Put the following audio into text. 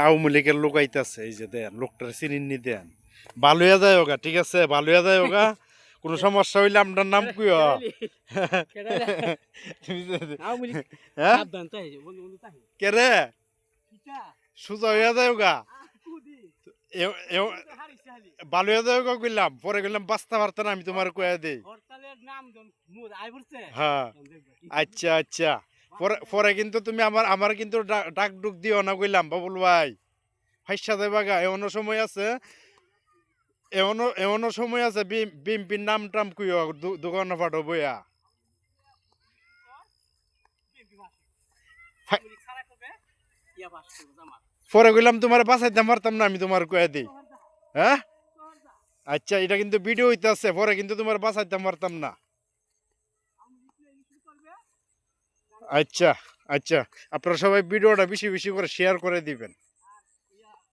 আওয়ামী লীগের লোক আইতাছে, এই যে দেন লোকটার চিনি দেন, ভালো হয়ে যায় ওগা, ঠিক আছে, ভালো হয়ে যায় ওগা। কোনো সমস্যা হইলে আপনার নাম কি? হ্যাঁ কে রে সোজা হইয়া যায় ওগা, ভালো হয়ে যায় ওগা কইলাম, পরে কইলাম বাঁচতে পারতো না, আমি তোমার কয়ে দেই। হ্যাঁ আচ্ছা আচ্ছা, পরে পরে কিন্তু তুমি আমার আমার কিন্তু ডাক ডুক দিও না কইলাম বাবুল ভাই, ফাইসা দেবা গা। এমনও সময় আছে, এমনও সময় আছে বিএমপির নাম টাম কুইও দোকানে ফাটো বইয়া। পরে কইলাম তোমার বাঁচাইতে পারতাম না, আমি তোমার কয়ে দিই। হ্যাঁ আচ্ছা, এটা কিন্তু ভিডিও হইতেছে, পরে কিন্তু তোমার বাঁচাইতে পারতাম না। আচ্ছা আচ্ছা, আপনারা সবাই ভিডিওটা বেশি বেশি করে শেয়ার করে দিবেন।